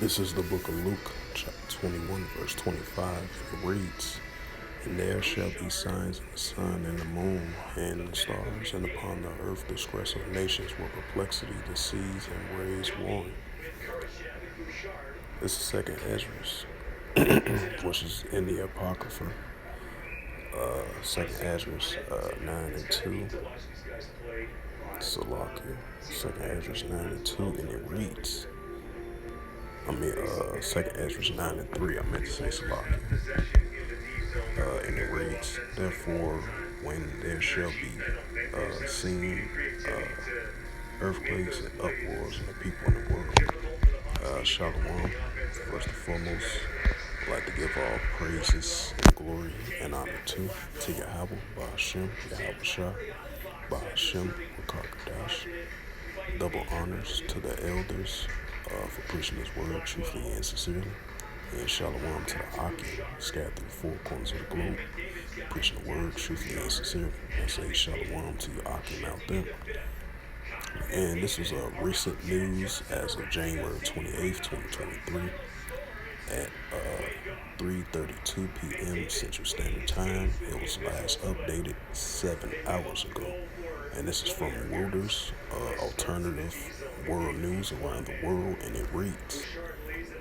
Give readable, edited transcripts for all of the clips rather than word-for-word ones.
This is the book of Luke, chapter 21, verse 25. It reads, "And there shall be signs in the sun and the moon and in the stars, and upon the earth distress of nations with perplexity, the seas and waves warring." This is second Ezra, which is in the Apocrypha. Second Ezra 9 and 2. Salakia. Second Ezra 9 and 2, and it reads, Second Ezra 9 and 3, I meant to say Salakia. And it reads, "Therefore, when there shall be seen earthquakes and uproars in the people in the world, Shalom, first and foremost, I'd like to give all praises and glory and honor to Yahweh, Ba'ashem, Yahweh Shah, Ba'ashem, Wakakadash. Double honors to the elders for preaching his word truthfully and sincerely. And shalom to the Aki, scattered through four corners of the globe, preaching the word truthfully and sincerely. I say shalom to you Aki out there. And this is recent news as of January 28th, 2023 at 3:32 p.m. Central Standard Time. It was last updated 7 hours ago. And this is from Reuters, alternative world news around the world, and it reads,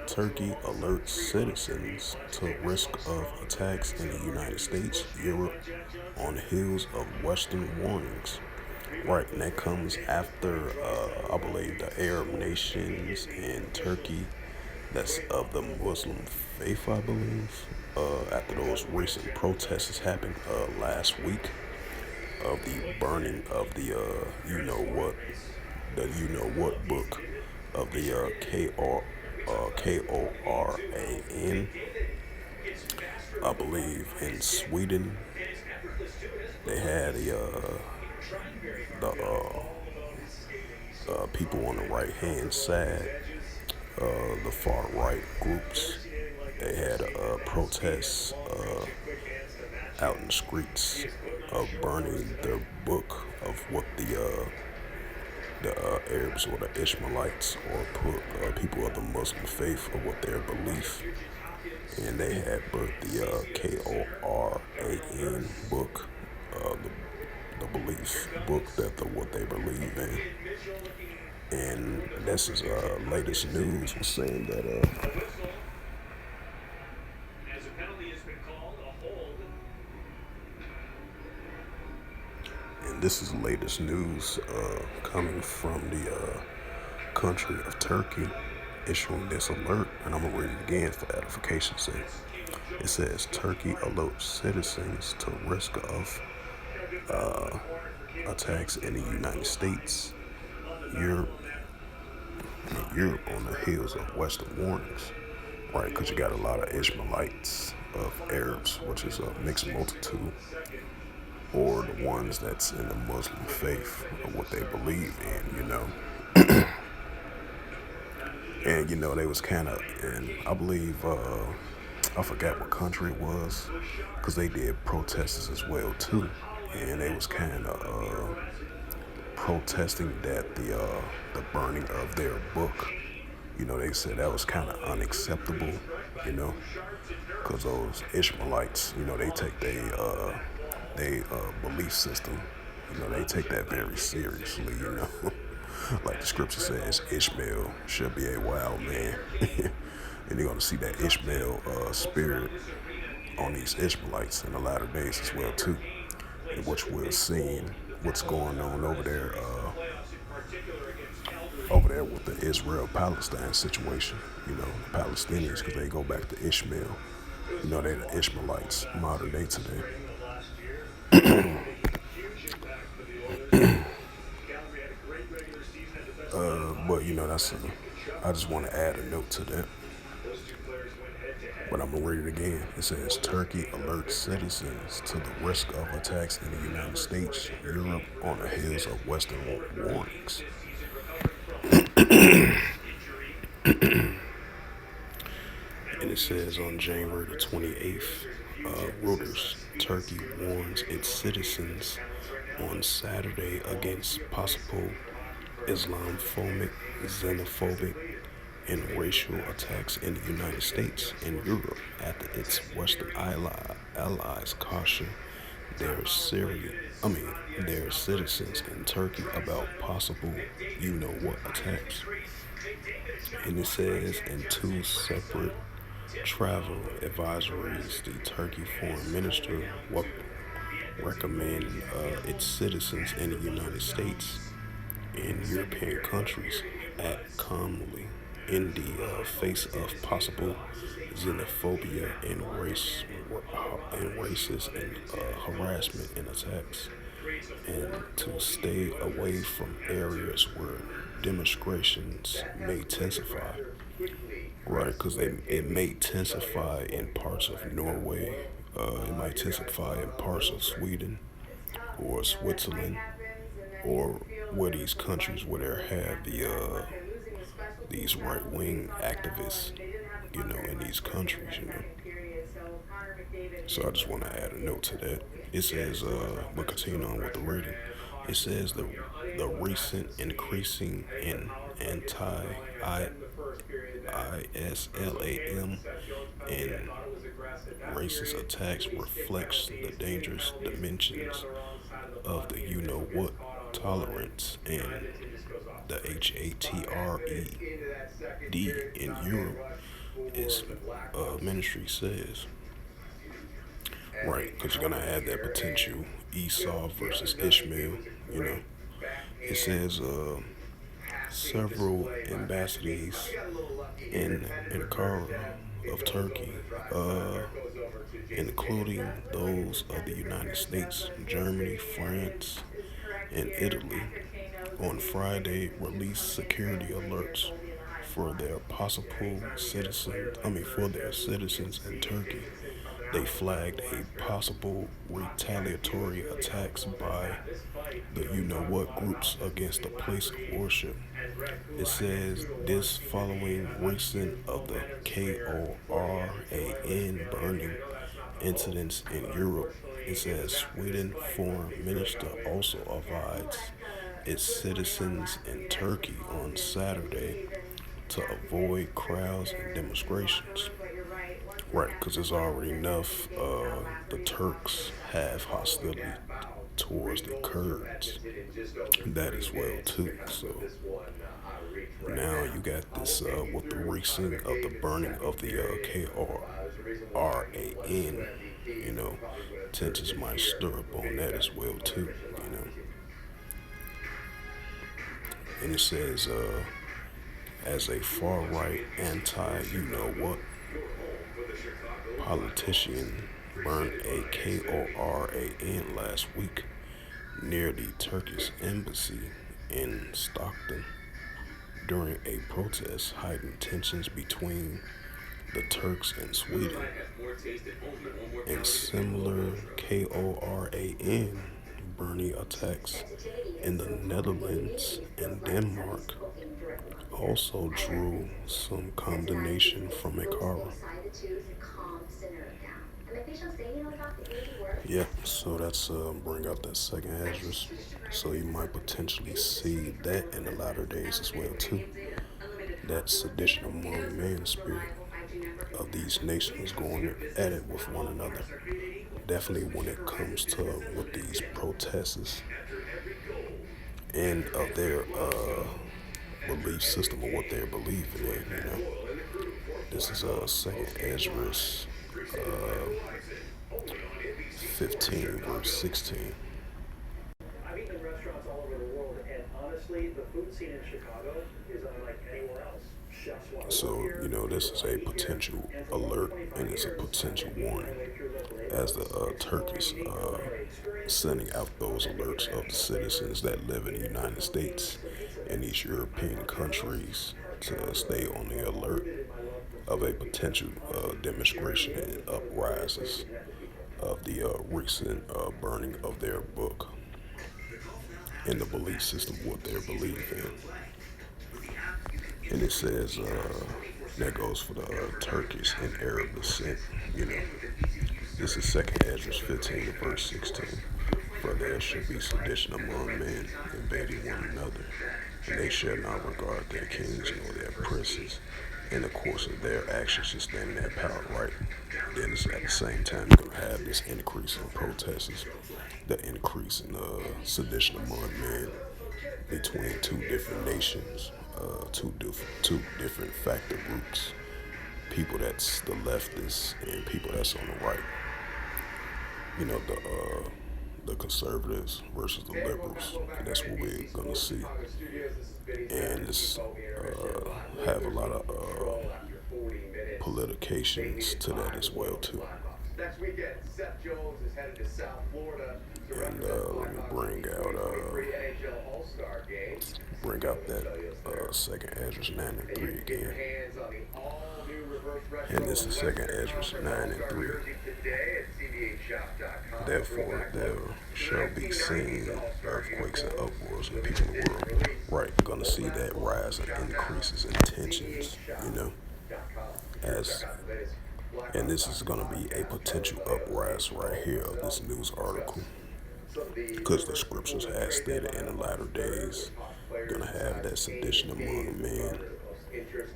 "Turkey alerts citizens to risk of attacks in the United States, Europe, on the heels of Western warnings." Right, and that comes after, I believe, the Arab nations and Turkey, that's of the Muslim faith, I believe, after those recent protests happened last week of the burning of the you know what book of the Koran, I believe in Sweden. They had the people on the right hand side, the far right groups. They had protests out in the streets of burning their book of what the Arabs or the Ishmaelites or people of the Muslim faith or what their belief. And they had burnt the Koran book, the belief book that what they believe in. And this is latest news was saying that and this is latest news coming from the country of Turkey issuing this alert, and I'm gonna read it again for edification's sake. It says, "Turkey alerts citizens to risk of attacks in the United States, Europe on the heels of Western warnings." Right, because you got a lot of Ishmaelites of Arabs, which is a mixed multitude, or the ones that's in the Muslim faith or what they believe in, And they was kind of, and I believe I forgot what country it was, because they did protests as well too, and they was kind of protesting that the burning of their book. They said that was kind of unacceptable, because those Ishmaelites, they take they belief system, they take that very seriously, Like the scripture says, Ishmael shall be a wild man. And you're going to see that Ishmael spirit on these Ishmaelites in the latter days as well too, in which we're seeing what's going on over there with the Israel-Palestine situation. The Palestinians, because they go back to Ishmael. They're the Ishmaelites, modern day today. But I just want to add a note to that. But I'm going to read it again. It says, "Turkey alerts citizens to the risk of attacks in the United States, Europe on the heels of Western warnings." And it says on January the 28th, Reuters, "Turkey warns its citizens on Saturday against possible Islamophobic, xenophobic, and racial attacks in the United States and Europe after its Western allies caution their their citizens in Turkey about possible you know what attacks. And it says in two separate travel advisories, the Turkey foreign minister recommend its citizens in the United States and European countries act calmly in the face of possible xenophobia and racist and harassment and attacks, and to stay away from areas where demonstrations may intensify. Right, because it may intensify in parts of Norway. It might intensify in parts of Sweden or Switzerland or where these countries where they have these right wing activists, in these countries. So I just want to add a note to that. It says, we'll continue on with the reading. It says the recent increasing in anti ISLAM and racist attacks reflects the dangerous dimensions of the you know what tolerance and the HATRED in Europe, is ministry says. Right, because you're going to have that potential Esau versus Ishmael, you know. It says several ambassadors in Ankara of Turkey, including those of the United States, Germany, France, and Italy, on Friday released security alerts for their for their citizens in Turkey. They flagged a possible retaliatory attacks by the you know what groups against the place of worship. It says this following recent of the KORAN burning incidents in Europe. It says Sweden foreign minister also advised its citizens in Turkey on Saturday to avoid crowds and demonstrations. Right, because there's already enough. The Turks have hostility towards the Kurds. That as well too. So now you got this with the recent of the burning of the KRAN. Tensions might stir up on that as well too. And it says as a far right anti you know what politician burned a KORAN last week near the Turkish embassy in Stockton during a protest, heightened tensions between the Turks and Sweden. And similar KORAN burning attacks in the Netherlands and Denmark also drew some condemnation from Ankara. Yeah, so that's bring out that second address. So you might potentially see that in the latter days as well too. That sedition among men spirit of these nations going at it with one another. Definitely when it comes to with these protests and of their belief system or what they're believing in. This is second Ezra 15 verse 16. I've eaten in restaurants all over the world, and honestly, the food scene in Chicago is unlike anywhere else. So, this is a potential alert and it's a potential warning as the Turkish sending out those alerts of the citizens that live in the United States and these European countries to stay on the alert of a potential demonstration and uprises of the recent burning of their book and the belief system, what they believe in. And it says that goes for the Turkish and Arab descent. This is second Ezra 15 verse 16. For there should be sedition among men, invading one another. and they shall not regard their kings nor their princes. In the course of their actions, should stand in their power, right? Then it's at the same time you're gonna have this increase in protests, the increase in sedition among men between two different nations, two different factor groups, people that's the leftists and people that's on the right. You know, the conservatives versus the liberals. And that's what we're gonna see, and it's have a lot of politications to that as well too. Next weekend, Seth Jones is headed to South Florida. And let me bring out that second Ezra 9:3 again. And this is second Ezra 9:3. Therefore there shall be seen earthquakes and uproars in the people of the world. Right, gonna see that rise and increases in tensions, you know, as and this is gonna be a potential uprise right here of this news article. Because the scriptures have stated in the latter days, gonna have that sedition among men,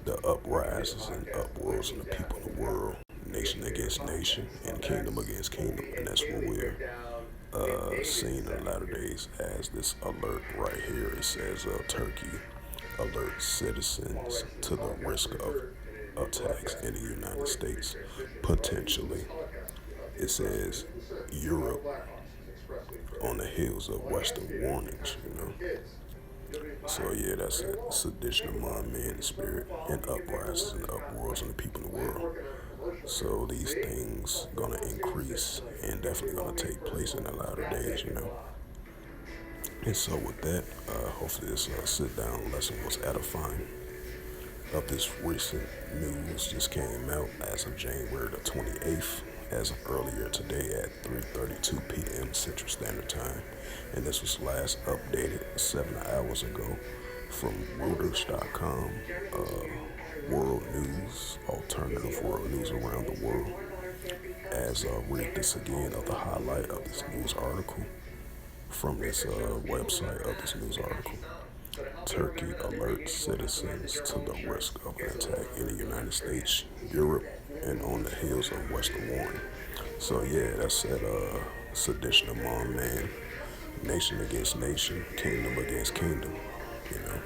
the uprises and uproars in the people of the world, nation against nation, and kingdom against kingdom, and that's what we're seeing in the latter days as this alert right here. It says Turkey alerts citizens to the risk of attacks in the United States, potentially. It says Europe on the heels of Western warnings, you know. So yeah, that's it. Sedition among men, spirit, and uprises and uproars in the people in the world. So these things gonna increase and definitely gonna take place in the latter days, you know. And so with that, hopefully this sit down lesson was edifying. Of this recent news just came out as of January the 28th, as of earlier today at 3:32 p.m. Central Standard Time, and this was last updated 7 hours ago from Reuters.com, world news, alternative world news around the world. As I read this again of the highlight of this news article from this website of this news article. Turkey alerts citizens to the risk of an attack in the United States, Europe, and on the heels of Western warning. So yeah, that's that sedition among man, nation against nation, kingdom against kingdom. You know,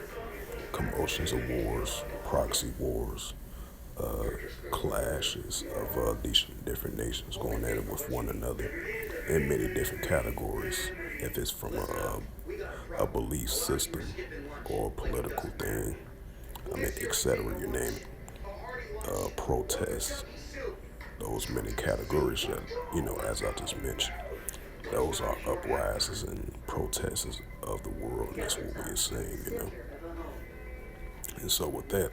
commotions of wars, proxy wars, clashes of these different nations going at it with one another in many different categories. If it's from a belief system or a political thing, I mean, etc. You name it. Protests, those many categories that, you know, as I just mentioned, those are uprises and protests of the world, and that's what we are saying, you know. And so with that,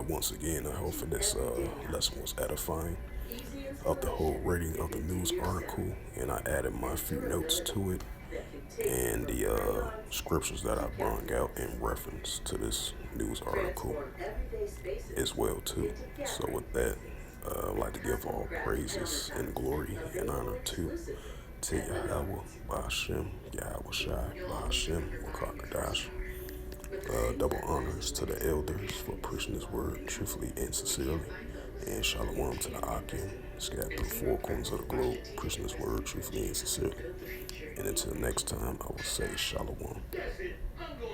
once again, I hope for this lesson was edifying of the whole reading of the news article, and I added my few notes to it and the scriptures that I brought out in reference to this news article as well too. So with that, I'd like to give all praises and glory and honor to Yahweh, Ba'ashem, Yahweh Shai, Ba'ashem, Wakakadash. Double honors to the elders for pushing this word truthfully and sincerely. And shalom to the Akim, scattered through four corners of the globe, pushing this word truthfully and sincerely. And until next time, I will say shalom.